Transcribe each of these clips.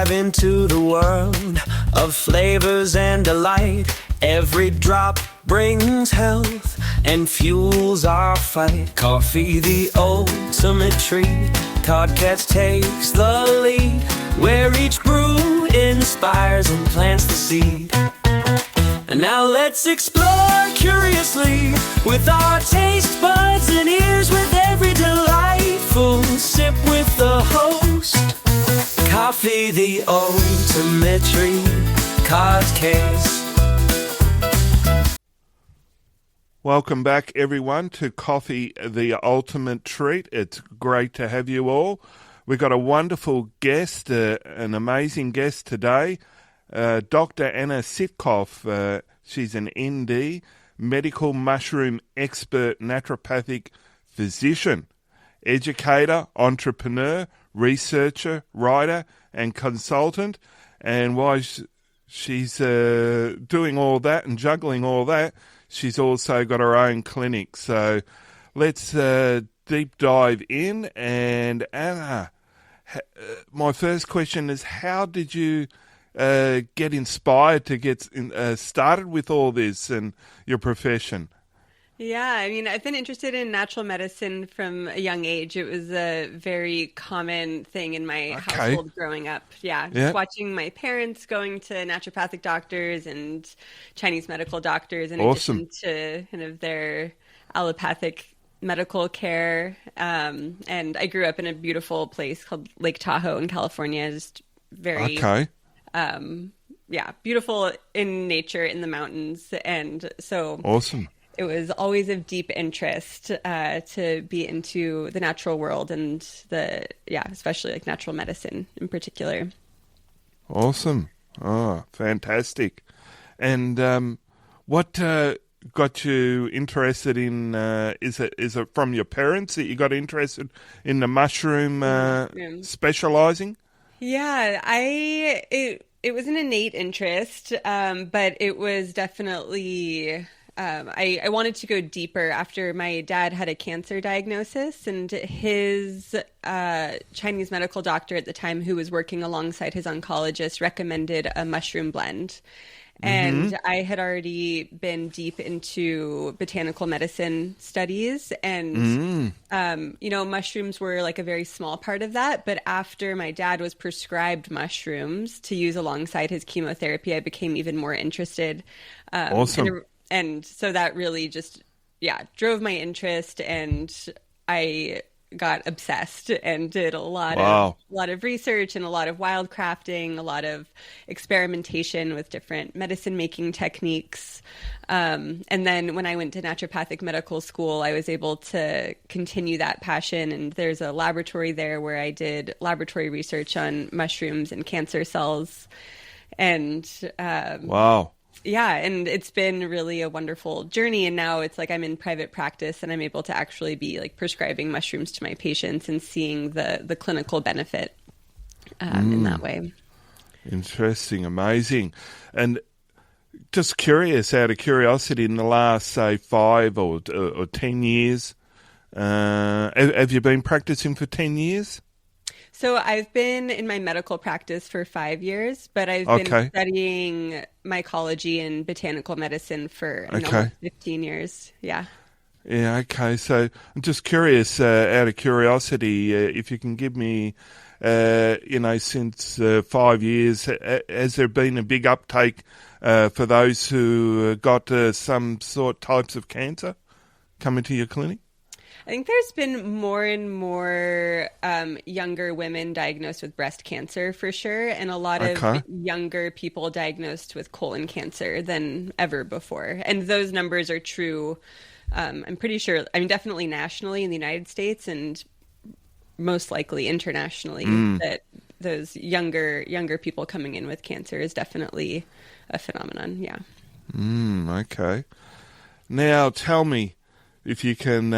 dive into the world of flavors and delight. Every drop brings health and fuels our fight. Coffee, the ultimate treat. Podcast takes the lead, where each brew inspires and plants the seed. And now let's explore curiously with our taste buds and ears, with every delightful sip with the host. Coffee, the ultimate treat. Podcast. Welcome back, everyone, to Coffee, the Ultimate Treat. It's great to have you all. We've got a wonderful guest, an amazing guest today, Dr. Anna Sitkoff. She's an ND, medical mushroom expert, naturopathic physician, educator, entrepreneur, researcher, writer, and consultant. And while she's doing all that and juggling all that, she's also got her own clinic. So let's deep dive in. And Anna, my first question is, how did you get inspired to get started with all this and your profession? Yeah, I mean, I've been interested in natural medicine from a young age. It was a very common thing in my household growing up. Just watching my parents going to naturopathic doctors and Chinese medical doctors in addition to kind of their allopathic medical care. And I grew up in a beautiful place called Lake Tahoe in California. Just very, beautiful in nature, in the mountains. And so it was always of deep interest to be into the natural world and especially like natural medicine in particular. Awesome. Oh, fantastic. And what got you interested in, is it from your parents that you got interested in the mushroom specializing? Yeah, it was an innate interest, but it was definitely... I wanted to go deeper after my dad had a cancer diagnosis, and his Chinese medical doctor at the time, who was working alongside his oncologist, recommended a mushroom blend. And I had already been deep into botanical medicine studies, and mushrooms were like a very small part of that. But after my dad was prescribed mushrooms to use alongside his chemotherapy, I became even more interested. And so that really just, drove my interest, and I got obsessed and did a lot of research and a lot of wildcrafting, a lot of experimentation with different medicine making techniques. And then when I went to naturopathic medical school, I was able to continue that passion. And there's a laboratory there where I did laboratory research on mushrooms and cancer cells. And and it's been really a wonderful journey. And now it's like I'm in private practice and I'm able to actually be like prescribing mushrooms to my patients and seeing the clinical benefit in that way. Interesting. Amazing. And just curious, out of curiosity, in the last, say, 5 or 10 years, have you been practicing for 10 years? So I've been in my medical practice for 5 years, but I've been studying mycology and botanical medicine for almost 15 years. Yeah. Yeah, okay. So I'm just curious, out of curiosity, if you can give me, since 5 years, has there been a big uptake for those who got some types of cancer coming to your clinic? I think there's been more and more younger women diagnosed with breast cancer for sure, and a lot of younger people diagnosed with colon cancer than ever before. And those numbers are true, I'm pretty sure, definitely nationally in the United States and most likely internationally, that those younger people coming in with cancer is definitely a phenomenon, Okay. Now tell me, if you can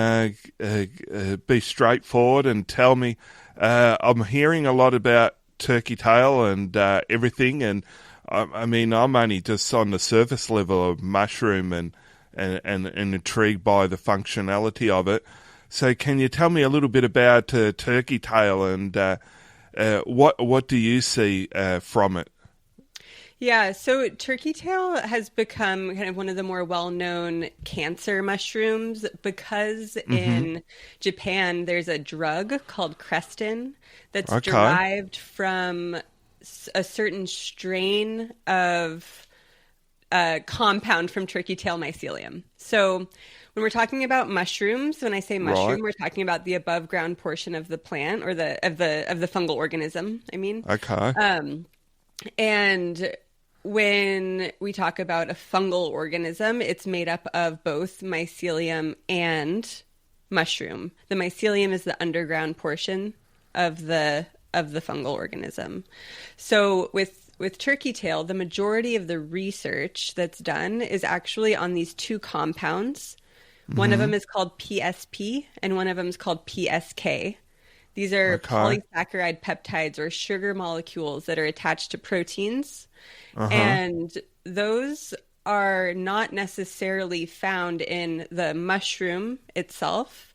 be straightforward and tell me, I'm hearing a lot about turkey tail and everything, and I'm only just on the surface level of mushroom and intrigued by the functionality of it. So can you tell me a little bit about turkey tail and What do you see from it? Yeah, so turkey tail has become kind of one of the more well-known cancer mushrooms because in Japan there's a drug called Crestin that's Okay. derived from a certain strain of compound from turkey tail mycelium. So when we're talking about mushrooms, when I say Right. mushroom, we're talking about the above ground portion of the plant or the fungal organism, I mean. Okay. And when we talk about a fungal organism, it's made up of both mycelium and mushroom. The mycelium is the underground portion of the fungal organism. So with turkey tail, the majority of the research that's done is actually on these two compounds. One of them is called PSP and one of them is called PSK. These are Okay. polysaccharide peptides or sugar molecules that are attached to proteins. Uh-huh. And those are not necessarily found in the mushroom itself.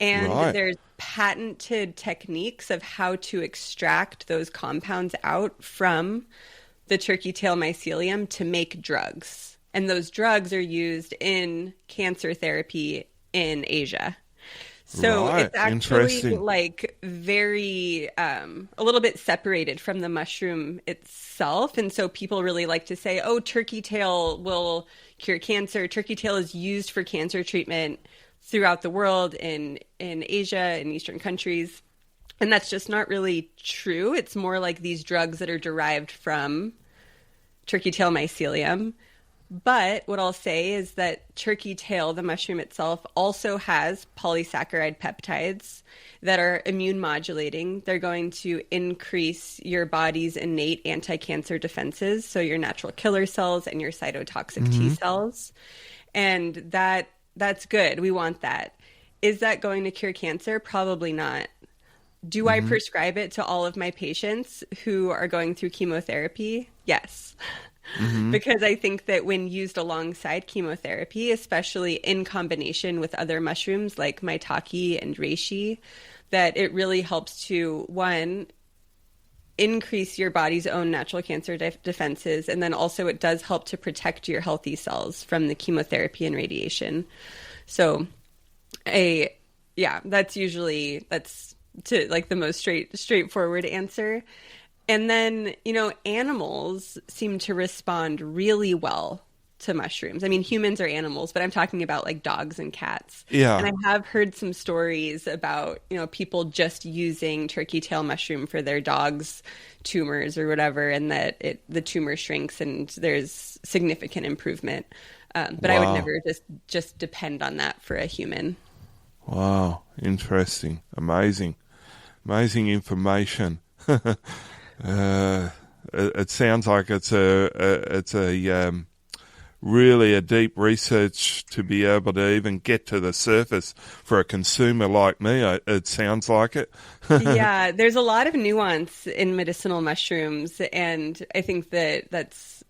And Right. there's patented techniques of how to extract those compounds out from the turkey tail mycelium to make drugs. And those drugs are used in cancer therapy in Asia. So Right. it's actually Interesting. like very a little bit separated from the mushroom itself. And so people really like to say, oh, turkey tail will cure cancer. Turkey tail is used for cancer treatment throughout the world in Asia, in Eastern countries. And that's just not really true. It's more like these drugs that are derived from turkey tail mycelium. But what I'll say is that turkey tail, the mushroom itself, also has polysaccharide peptides that are immune modulating. They're going to increase your body's innate anti-cancer defenses, so your natural killer cells and your cytotoxic T cells. And that's good. We want that. Is that going to cure cancer? Probably not. Do I prescribe it to all of my patients who are going through chemotherapy? Yes. Because I think that when used alongside chemotherapy, especially in combination with other mushrooms like maitake and reishi, that it really helps to, one, increase your body's own natural cancer defenses, and then also it does help to protect your healthy cells from the chemotherapy and radiation. So, that's to like the most straightforward answer. And then, animals seem to respond really well to mushrooms. I mean, humans are animals, but I'm talking about like dogs and cats. And Yeah. I have heard some stories about, people just using turkey tail mushroom for their dogs' tumors or whatever, and that the tumor shrinks and there's significant improvement. But I would Wow. never just depend on that for a human. Wow. Interesting. Amazing. Amazing information. It sounds like it's really a deep research to be able to even get to the surface for a consumer like me. It sounds like it. Yeah, there's a lot of nuance in medicinal mushrooms, and I think that's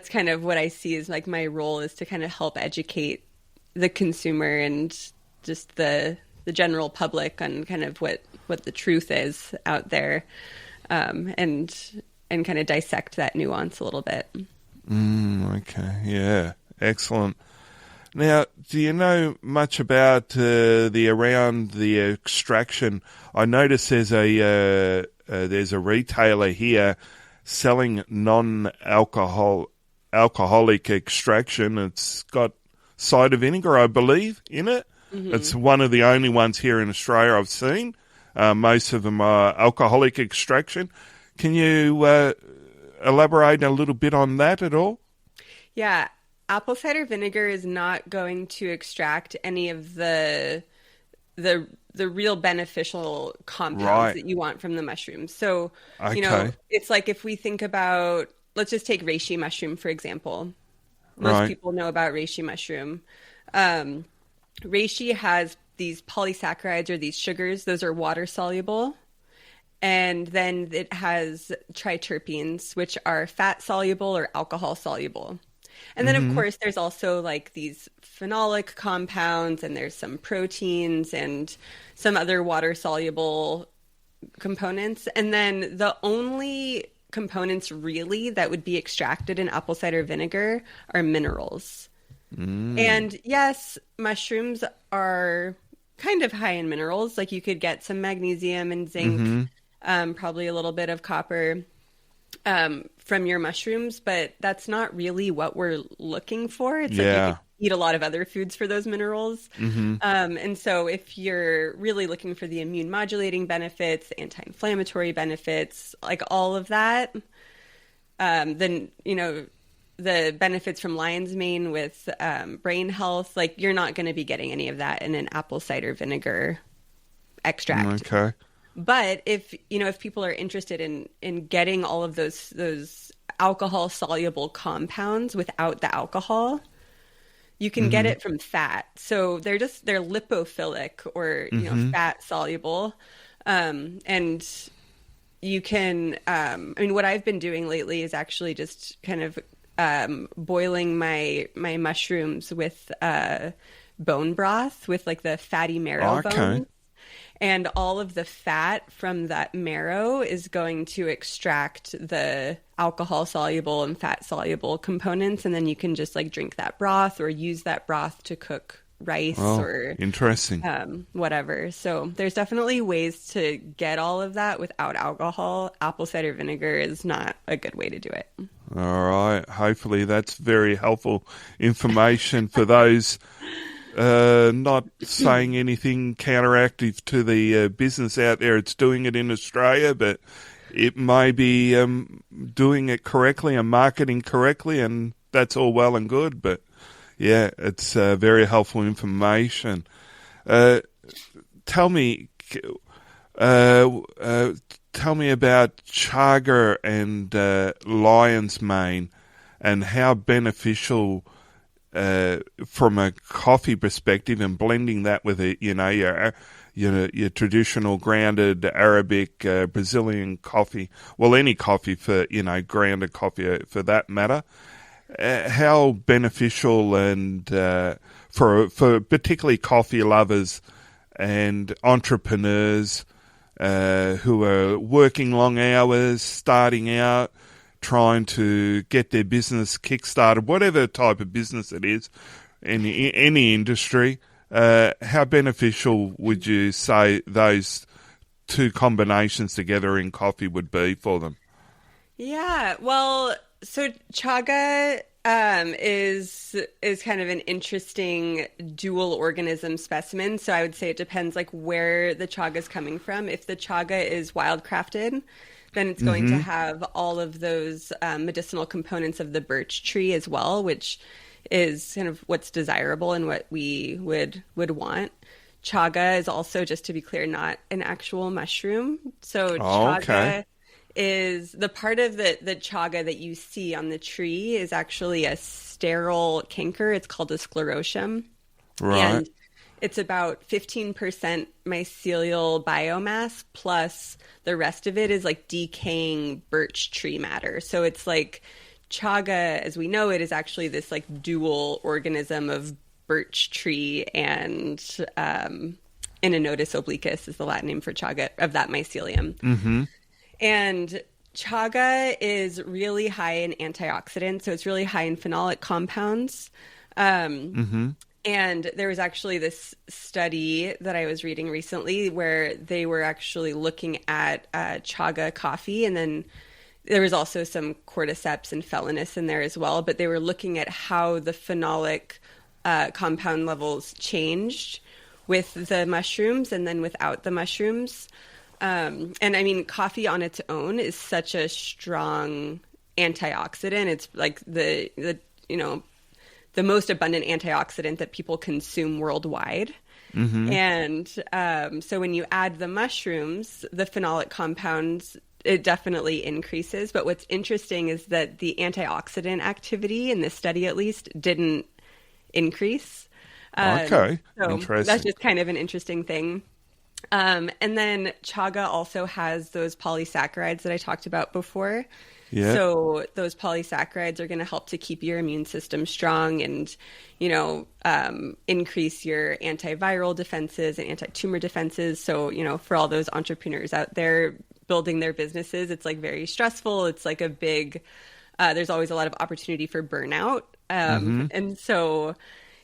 kind of what I see as like my role is to kind of help educate the consumer and just the general public on kind of what the truth is out there, and kind of dissect that nuance a little bit. Okay. Yeah. Excellent. Now, do you know much about around the extraction? I notice there's a retailer here selling alcoholic extraction. It's got cider vinegar, I believe, in it. It's one of the only ones here in Australia I've seen. Most of them are alcoholic extraction. Can you elaborate a little bit on that at all? Yeah, apple cider vinegar is not going to extract any of the real beneficial compounds Right. that you want from the mushrooms. So, Okay. it's like if we think about, let's just take reishi mushroom, for example. Most Right. people know about reishi mushroom. Reishi has these polysaccharides or these sugars. Those are water soluble. And then it has triterpenes, which are fat soluble or alcohol soluble. And then, of course, there's also like these phenolic compounds, and there's some proteins and some other water soluble components. And then the only components really that would be extracted in apple cider vinegar are minerals. And yes, mushrooms are kind of high in minerals. Like you could get some magnesium and zinc, probably a little bit of copper from your mushrooms, but that's not really what we're looking for. It's like you could eat a lot of other foods for those minerals. And so if you're really looking for the immune modulating benefits, the anti-inflammatory benefits, like all of that, then, you know, the benefits from lion's mane with brain health, like you're not going to be getting any of that in an apple cider vinegar extract. Okay. But if, you know, if people are interested in getting all of those alcohol soluble compounds without the alcohol, you can get it from fat. So they're lipophilic or, you know, fat soluble. And you can, I mean, what I've been doing lately is actually just kind of boiling my mushrooms with bone broth with like the fatty marrow bones. And all of the fat from that marrow is going to extract the alcohol soluble and fat soluble components. And then you can just like drink that broth or use that broth to cook rice or interesting. Whatever. So there's definitely ways to get all of that without alcohol. Apple cider vinegar is not a good way to do it. All right. Hopefully that's very helpful information for those not saying anything counteractive to the business out there. It's doing it in Australia, but it may be doing it correctly and marketing correctly, and that's all well and good. But yeah, it's very helpful information. Tell me about Chaga and lion's mane and how beneficial from a coffee perspective and blending that with your traditional grounded Arabic Brazilian coffee, well, any coffee for grounded coffee for that matter. How beneficial and for particularly coffee lovers and entrepreneurs who are working long hours, starting out, trying to get their business kick-started, whatever type of business it is, in any industry, how beneficial would you say those two combinations together in coffee would be for them? Yeah, well, so Chaga is kind of an interesting dual organism specimen. So I would say it depends like where the chaga is coming from. If the chaga is wild crafted, then it's going to have all of those medicinal components of the birch tree as well, which is kind of what's desirable and what we would want. Chaga is also, just to be clear, not an actual mushroom. So chaga is the part of the chaga that you see on the tree is actually a sterile canker. It's called a sclerotium. Right. And it's about 15% mycelial biomass, plus the rest of it is like decaying birch tree matter. So it's like chaga, as we know it, is actually this like dual organism of birch tree and Inonotus obliquus is the Latin name for chaga, of that mycelium. And chaga is really high in antioxidants, so it's really high in phenolic compounds. And there was actually this study that I was reading recently where they were actually looking at chaga coffee, and then there was also some cordyceps and felinus in there as well, but they were looking at how the phenolic compound levels changed with the mushrooms and then without the mushrooms. And I mean, coffee on its own is such a strong antioxidant. It's like the most abundant antioxidant that people consume worldwide. And so when you add the mushrooms, the phenolic compounds, it definitely increases. But what's interesting is that the antioxidant activity in this study, at least, didn't increase. Okay, so interesting. That's just kind of an interesting thing. And then chaga also has those polysaccharides that I talked about before. Yeah. So those polysaccharides are going to help to keep your immune system strong and, increase your antiviral defenses and anti-tumor defenses. So, for all those entrepreneurs out there building their businesses, it's like very stressful. It's like a big, there's always a lot of opportunity for burnout. And so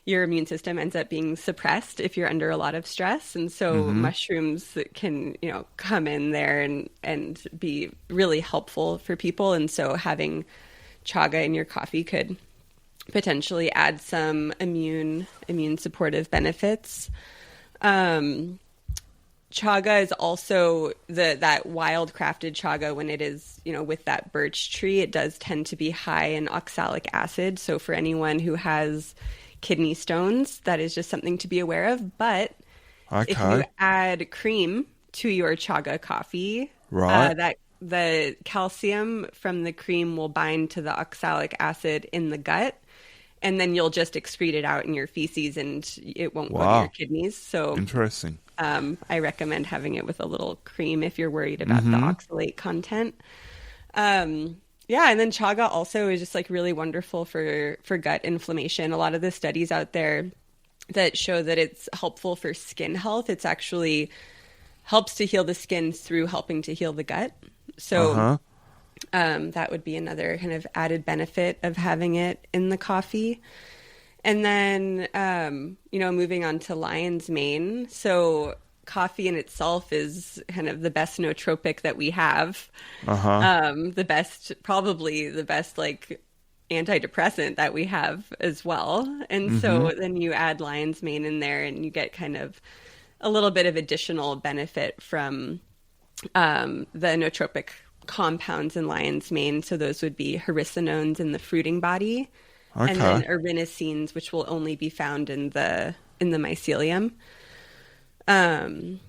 your immune system ends up being suppressed if you're under a lot of stress. And so mushrooms can, come in there and be really helpful for people. And so having chaga in your coffee could potentially add some immune supportive benefits. Chaga is also that wild crafted chaga when it is, with that birch tree, it does tend to be high in oxalic acid. So for anyone who has kidney stones, that is just something to be aware of. But if you add cream to your chaga coffee, that the calcium from the cream will bind to the oxalic acid in the gut, and then you'll just excrete it out in your feces and it won't go to your kidneys. So interesting. I recommend having it with a little cream if you're worried about the oxalate content. And then chaga also is just like really wonderful for gut inflammation. A lot of the studies out there that show that it's helpful for skin health, it's actually helps to heal the skin through helping to heal the gut. So that would be another kind of added benefit of having it in the coffee. And then, moving on to lion's mane. So coffee in itself is kind of the best nootropic that we have. Probably the best like antidepressant that we have as well. And so then you add lion's mane in there and you get kind of a little bit of additional benefit from the nootropic compounds in lion's mane. So those would be haricinones in the fruiting body, and then erinacines, which will only be found in the mycelium. And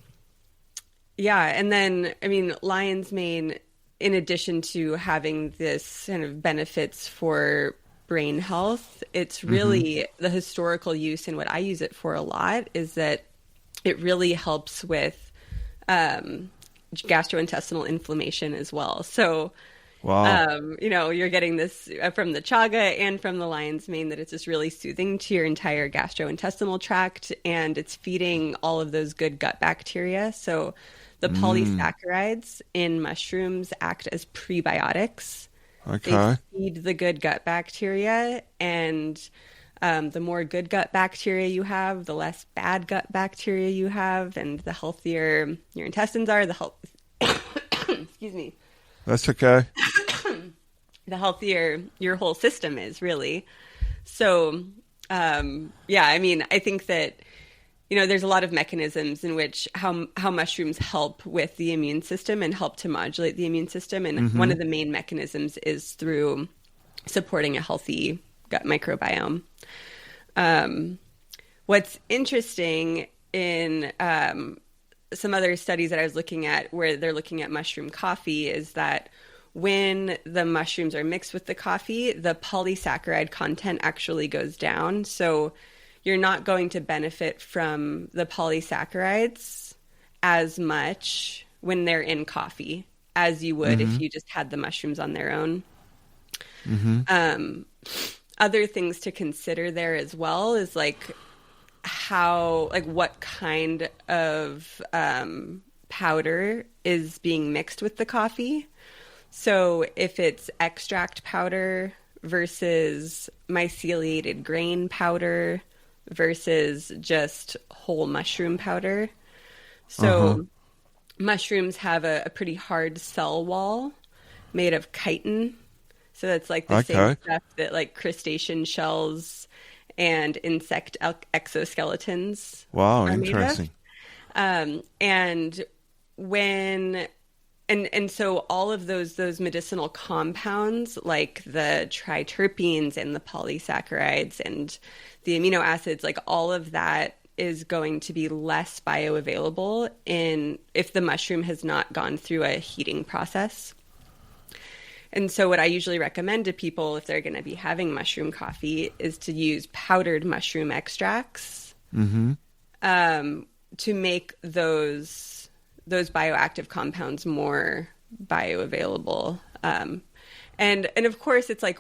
then, lion's mane, in addition to having this kind of benefits for brain health, it's really the historical use, and what I use it for a lot is that it really helps with gastrointestinal inflammation as well. So, you're getting this from the chaga and from the lion's mane, that it's just really soothing to your entire gastrointestinal tract, and it's feeding all of those good gut bacteria. So the polysaccharides in mushrooms act as prebiotics. They feed the good gut bacteria, and the more good gut bacteria you have, the less bad gut bacteria you have, and the healthier your intestines are, excuse me. That's okay. The healthier your whole system is, really. So, I think that, there's a lot of mechanisms in which how mushrooms help with the immune system and help to modulate the immune system. And one of the main mechanisms is through supporting a healthy gut microbiome. What's interesting in some other studies that I was looking at where they're looking at mushroom coffee is that when the mushrooms are mixed with the coffee, the polysaccharide content actually goes down. So you're not going to benefit from the polysaccharides as much when they're in coffee as you would if you just had the mushrooms on their own. Other things to consider there as well is like what kind of powder is being mixed with the coffee. So if it's extract powder versus myceliated grain powder versus just whole mushroom powder. So mushrooms have a pretty hard cell wall made of chitin. So that's like the same stuff that like crustacean shells and insect exoskeletons are interesting. made of. And so all of those medicinal compounds, like the triterpenes and the polysaccharides and the amino acids, like all of that is going to be less bioavailable if the mushroom has not gone through a heating process. And so what I usually recommend to people if they're going to be having mushroom coffee is to use powdered mushroom extracts. to make those bioactive compounds more bioavailable. And of course, it's like,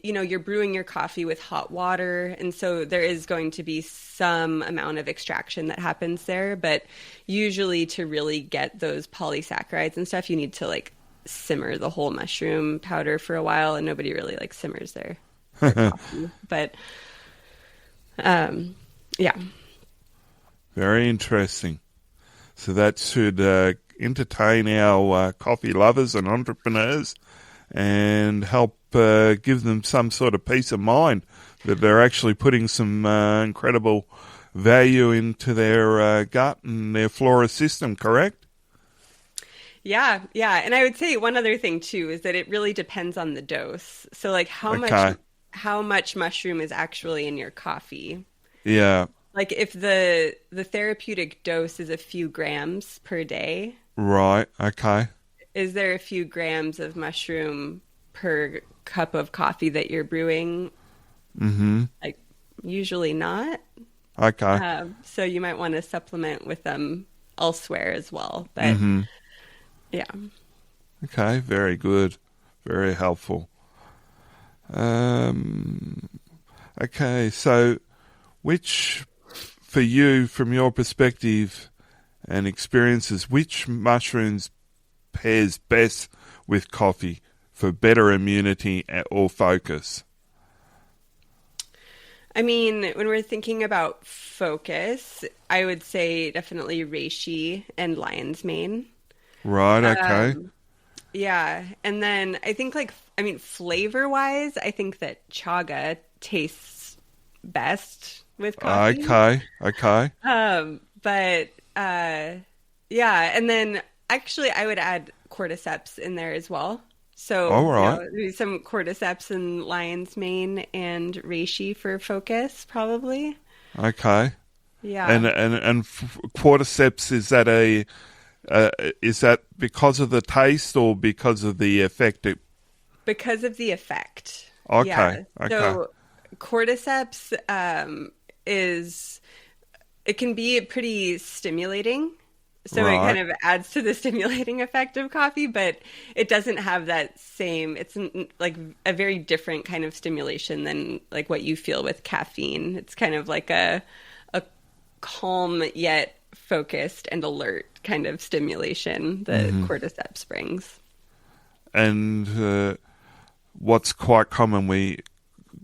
you're brewing your coffee with hot water, and so there is going to be some amount of extraction that happens there. But usually, to really get those polysaccharides and stuff, you need to like simmer the whole mushroom powder for a while, and nobody really like simmers their coffee. But yeah. Very interesting. So that should entertain our coffee lovers and entrepreneurs and help give them some sort of peace of mind that they're actually putting some incredible value into their gut and their flora system, correct? Yeah. And I would say one other thing too is that it really depends on the dose. So like how much mushroom is actually in your coffee. Yeah. Like if the therapeutic dose is a few grams per day. Right. Okay. Is there a few grams of mushroom per cup of coffee that you're brewing? Mm-hmm. Like usually not. Okay. So you might want to supplement with them elsewhere as well. But yeah. Okay. Very good. Very helpful. Okay. So for you, from your perspective and experiences, which mushrooms pairs best with coffee for better immunity or focus? I mean, when we're thinking about focus, I would say definitely reishi and lion's mane. Right, okay. Yeah. And then I think flavor-wise, I think that chaga tastes best with coffee. Okay. But yeah, and then actually I would add cordyceps in there as well. So all right. Some cordyceps and lion's mane and reishi for focus, probably. Okay. Yeah. And cordyceps, is that because of the taste or because of the effect? Because of the effect. Okay. Yeah. Okay. So cordyceps it can be pretty stimulating. So right. It kind of adds to the stimulating effect of coffee, but it doesn't have that same, it's like a very different kind of stimulation than like what you feel with caffeine. It's kind of like a calm yet focused and alert kind of stimulation that cordyceps brings. And what's quite common,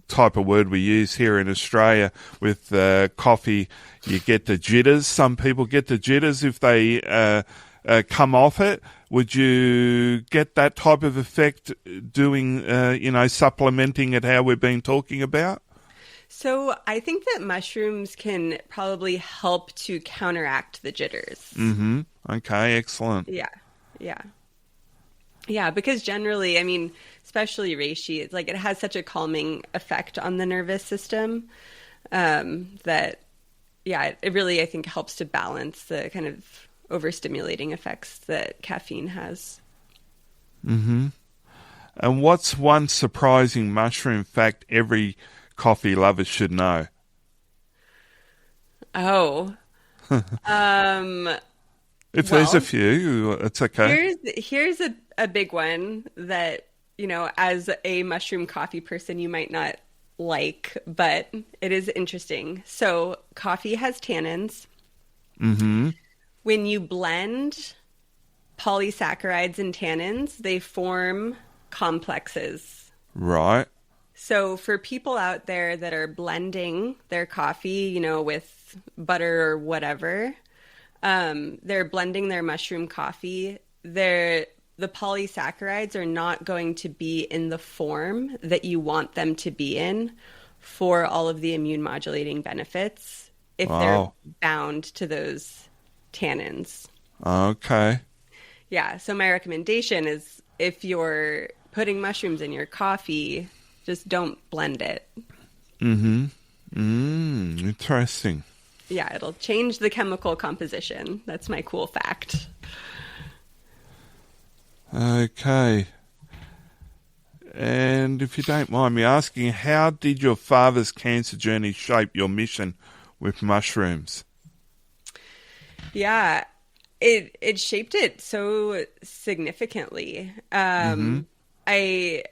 type of word we use here in Australia with coffee, you get the jitters. Some people get the jitters if they come off it. Would you get that type of effect doing, supplementing it how we've been talking about? So I think that mushrooms can probably help to counteract the jitters. Mm-hmm. Okay, excellent. Yeah, because generally, I mean, especially reishi, it's like it has such a calming effect on the nervous system that, yeah, it really, I think, helps to balance the kind of overstimulating effects that caffeine has. Mm-hmm. And what's one surprising mushroom fact every coffee lover should know? Oh. If there's a few, it's okay. Here's a big one that, as a mushroom coffee person, you might not like, but it is interesting. So coffee has tannins. Mm-hmm. When you blend polysaccharides and tannins, they form complexes. Right. So for people out there that are blending their coffee, with butter or whatever, they're blending their mushroom coffee, the polysaccharides are not going to be in the form that you want them to be in for all of the immune modulating benefits if they're bound to those tannins. Okay. Yeah. So my recommendation is if you're putting mushrooms in your coffee, just don't blend it. Mm-hmm. Interesting. Yeah, it'll change the chemical composition. That's my cool fact. Okay. And if you don't mind me asking, how did your father's cancer journey shape your mission with mushrooms? Yeah, it shaped it so significantly. I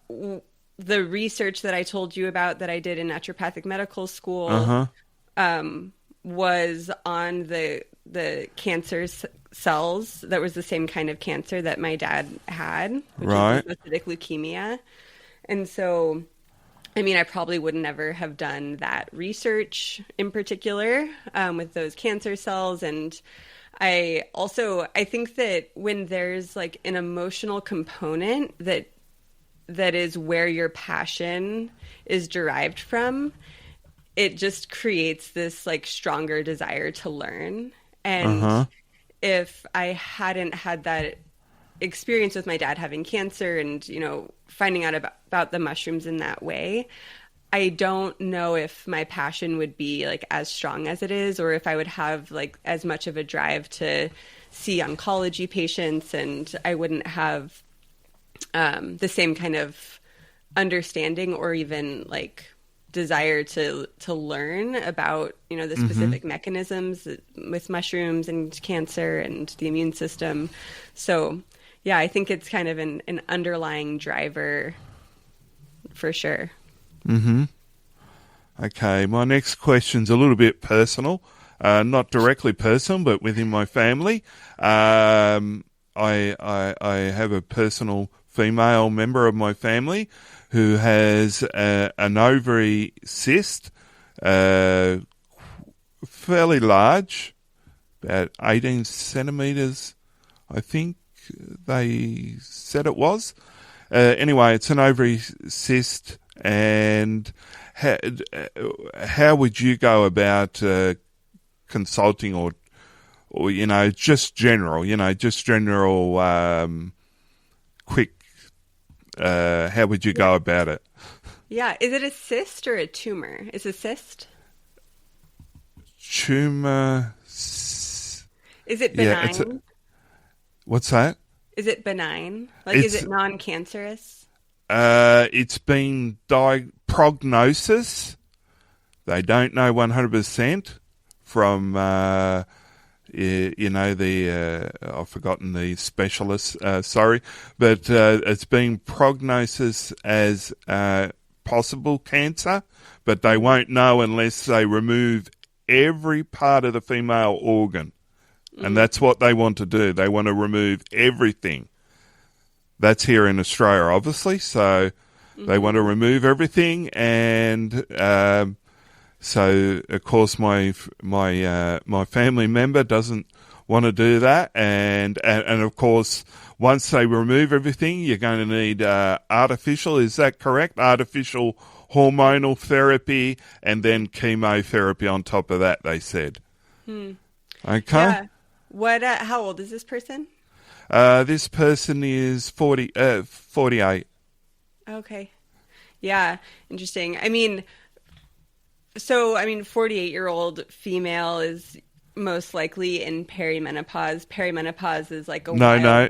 w- the research that I told you about that I did in naturopathic medical school Uh-huh. was on the cells that was the same kind of cancer that my dad had, which is Right. lymphocytic leukemia. And so, I mean, I probably would never have done that research in particular with those cancer cells. And I think that when there's like an emotional component that is where your passion is derived from, it just creates this like stronger desire to learn. And Uh-huh. if I hadn't had that experience with my dad having cancer and, finding out about the mushrooms in that way, I don't know if my passion would be like as strong as it is, or if I would have like as much of a drive to see oncology patients, and I wouldn't have the same kind of understanding or even like desire to learn about the specific mechanisms with mushrooms and cancer and the immune system. So yeah, I think it's kind of an underlying driver for sure. Okay, my next question's a little bit personal, not directly personal, but within my family. I have a personal female member of my family who has an ovary cyst, fairly large, about 18 centimetres, I think they said it was. Anyway, it's an ovary cyst, and how would you go about consulting or just general, quick, how would you go about it? Yeah. Is it a cyst or a tumor? Is a cyst? Tumor. Is it Yeah, benign? what's that? Is it benign? Like, is It's it non-cancerous? it's been prognosis. They don't know 100% from I've forgotten the specialist. Sorry, but it's been prognosis as possible cancer, but they won't know unless they remove every part of the female organ. And that's what they want to do. They want to remove everything. That's here in Australia, obviously. So they want to remove everything. And so, of course, my family member doesn't want to do that. And of course, once they remove everything, you're going to need artificial. Is that correct? Artificial hormonal therapy and then chemotherapy on top of that, they said. Okay. Yeah. What? How old is this person? This person is 48. Okay. Yeah. Interesting. I mean, 48-year-old female is most likely in perimenopause. Perimenopause is like a No. No?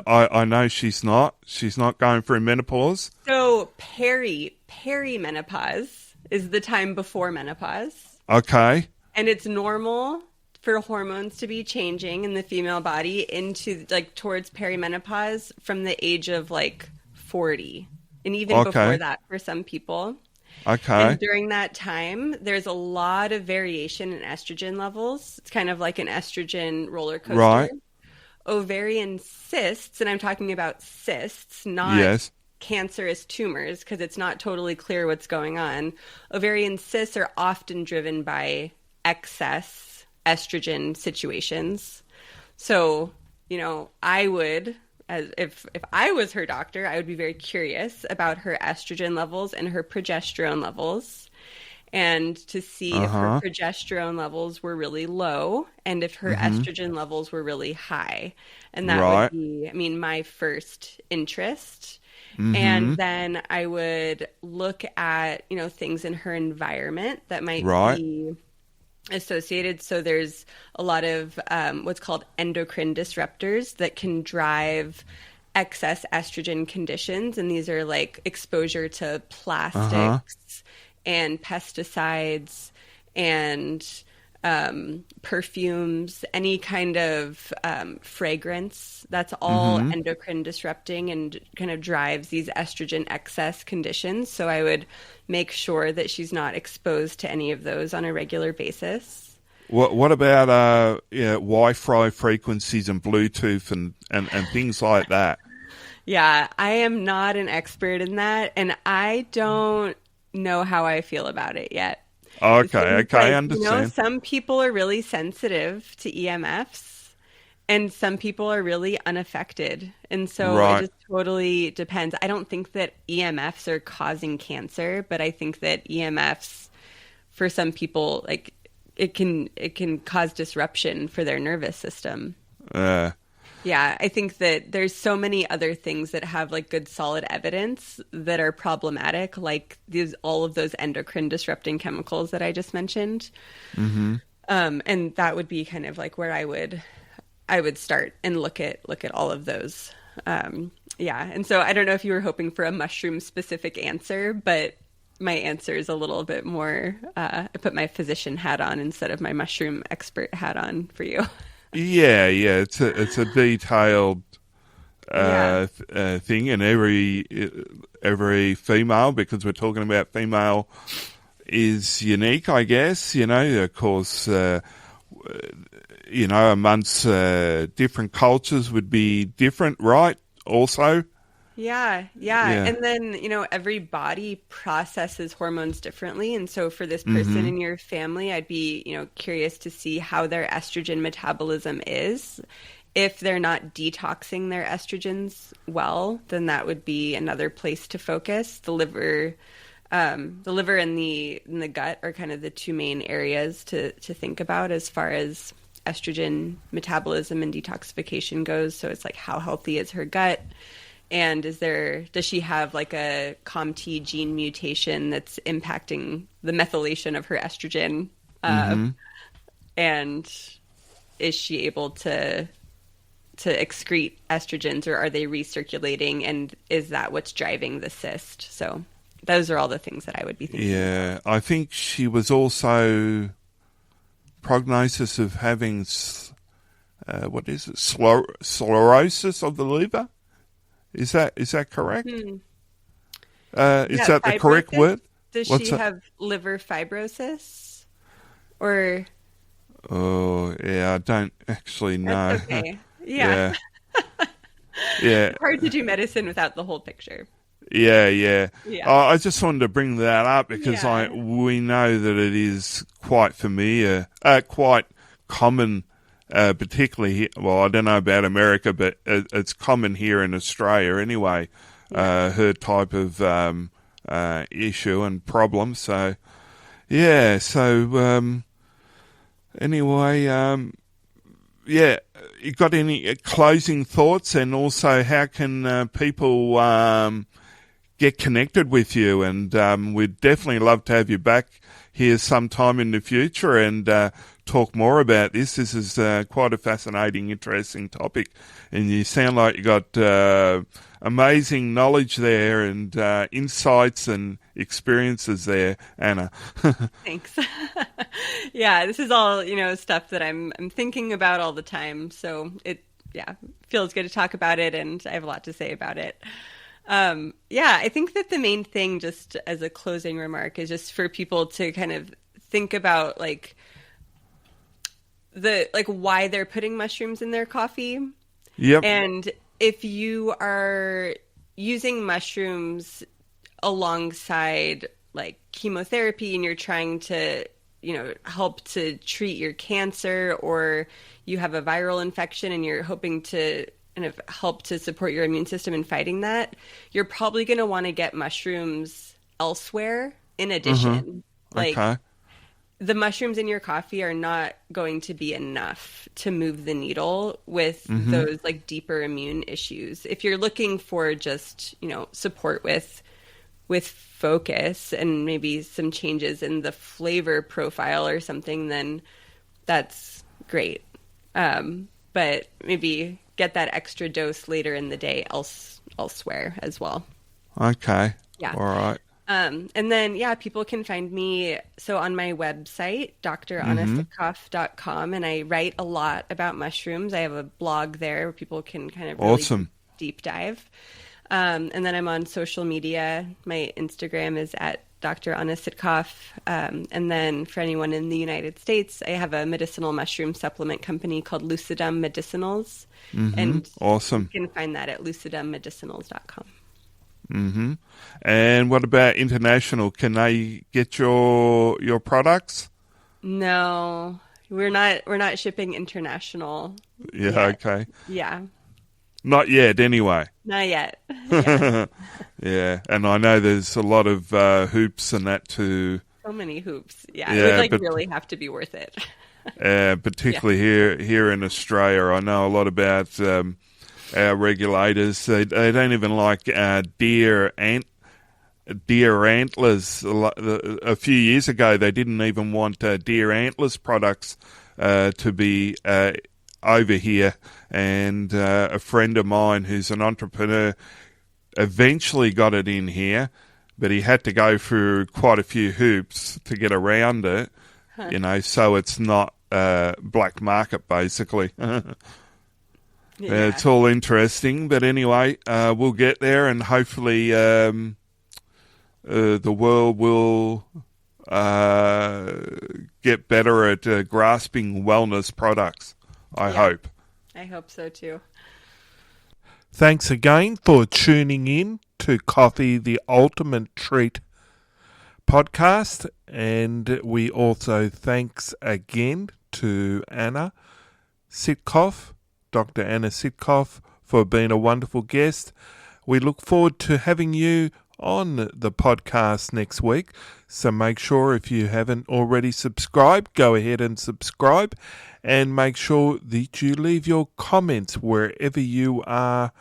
I know she's not. She's not going through menopause. So perimenopause is the time before menopause, Okay. and it's normal for hormones to be changing in the female body into like towards perimenopause from the age of like 40, and even before that for some people. Okay. And during that time, there's a lot of variation in estrogen levels. It's kind of like an estrogen roller coaster. Right. Ovarian cysts, and I'm talking about cysts, not Yes. cancerous tumors, because it's not totally clear what's going on. Ovarian cysts are often driven by excess estrogen situations. So, I would, as if I was her doctor, I would be very curious about her estrogen levels and her progesterone levels, and to see if her progesterone levels were really low and if her estrogen levels were really high. And that would be, my first interest. And then I would look at, things in her environment that might be associated. So there's a lot of what's called endocrine disruptors that can drive excess estrogen conditions. And these are like exposure to plastics and pesticides and perfumes, any kind of fragrance. That's all endocrine disrupting and kind of drives these estrogen excess conditions. So I would make sure that she's not exposed to any of those on a regular basis. What about Wi-Fi frequencies and Bluetooth and things like that? Yeah, I am not an expert in that, and I don't know how I feel about it yet. Okay, I understand. You know, some people are really sensitive to EMFs and some people are really unaffected. And so it just totally depends. I don't think that EMFs are causing cancer, but I think that EMFs for some people, like it can cause disruption for their nervous system. Yeah, I think that there's so many other things that have like good solid evidence that are problematic, like all of those endocrine disrupting chemicals that I just mentioned. And that would be kind of like where I would start and look at all of those. Yeah, and so I don't know if you were hoping for a mushroom specific answer, but my answer is a little bit more. I put my physician hat on instead of my mushroom expert hat on for you. Yeah, it's a detailed thing, and every female, because we're talking about female, is unique, I guess. You know, of course, amongst different cultures would be different, right? Also. Yeah. And then, every body processes hormones differently. And so for this person in your family, I'd be, curious to see how their estrogen metabolism is. If they're not detoxing their estrogens well, then that would be another place to focus. The liver and the gut are kind of the two main areas to think about as far as estrogen metabolism and detoxification goes. So it's like, how healthy is her gut? And does she have like a COMT gene mutation that's impacting the methylation of her estrogen? And is she able to excrete estrogens, or are they recirculating? And is that what's driving the cyst? So those are all the things that I would be thinking. Yeah, I think she was also prognosis of having sclerosis of the liver. Is that correct? Is that the correct word? Does she have liver fibrosis? Or? Oh, yeah, I don't actually know. That's okay. Yeah. It's hard to do medicine without the whole picture. Yeah. I just wanted to bring that up because we know that it is quite familiar, quite common. Particularly, I don't know about America, but it's common here in Australia anyway, her type of issue and problem. So, anyway, you got any closing thoughts, and also how can people get connected with you? And we'd definitely love to have you back here sometime in the future and talk more about this. This is quite a fascinating, interesting topic, and you sound like you got amazing knowledge there and insights and experiences there, Anna. Thanks. Yeah, this is all stuff that I'm thinking about all the time. So it feels good to talk about it, and I have a lot to say about it. I think that the main thing, just as a closing remark, is just for people to kind of think about why they're putting mushrooms in their coffee. Yep. And if you are using mushrooms alongside like chemotherapy and you're trying to, help to treat your cancer, or you have a viral infection and you're hoping to kind of help to support your immune system in fighting that, you're probably going to want to get mushrooms elsewhere in addition. Okay. The mushrooms in your coffee are not going to be enough to move the needle with those like deeper immune issues. If you're looking for just, support with focus and maybe some changes in the flavor profile or something, then that's great. But maybe get that extra dose later in the day elsewhere as well. Okay. Yeah. All right. And then, yeah, people can find me so on my website, drannasitkoff.com, and I write a lot about mushrooms. I have a blog there where people can kind of really Awesome. deep dive. And then I'm on social media. My Instagram is at Dr. Anna Sitkoff. And then for anyone in the United States, I have a medicinal mushroom supplement company called Lucidum Medicinals. And Awesome. you can find that at lucidummedicinals.com. And what about international? Can they get your products? No, we're not shipping international. Yeah, yet. okay. Yeah, Not yet, anyway. not yet. Yeah. Yeah, and I know there's a lot of hoops and that too, So many hoops. Yeah, Yeah, it would but- really have to be worth it. particularly here in Australia. I know a lot about our regulators. They don't even like deer antlers. A few years ago, they didn't even want deer antlers products to be over here. And a friend of mine who's an entrepreneur eventually got it in here, but he had to go through quite a few hoops to get around it, so it's not black market, basically. Yeah. It's all interesting, but anyway, we'll get there, and hopefully the world will get better at grasping wellness products, I hope. I hope so too. Thanks again for tuning in to Coffee the Ultimate Treat podcast, and we also thanks again to Anna Sitkoff, Dr. Anna Sitkoff, for being a wonderful guest. We look forward to having you on the podcast next week, so make sure if you haven't already subscribed, go ahead and subscribe, and make sure that you leave your comments wherever you are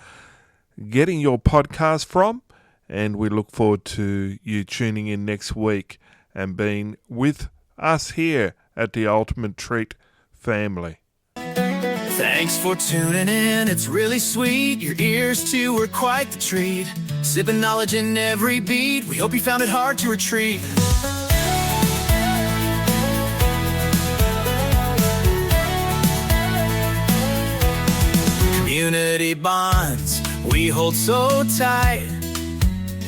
getting your podcast from, and we look forward to you tuning in next week and being with us here at the Ultimate Treat family. Thanks for tuning in, it's really sweet. Your ears too were quite the treat. Sipping knowledge in every beat. We hope you found it hard to retreat. Community bonds we hold so tight.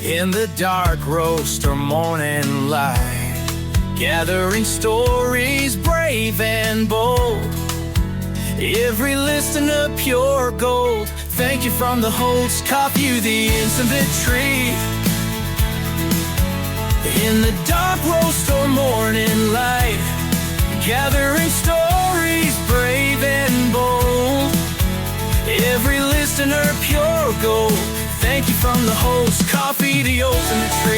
In the dark roast or morning light. Gathering stories brave and bold. Every listener pure gold. Thank you from the host, Coffee the Ultimate Treat. In the dark roast or morning light. Gathering stories brave and bold. Every listener pure gold. Thank you from the host, Coffee the Ultimate Treat.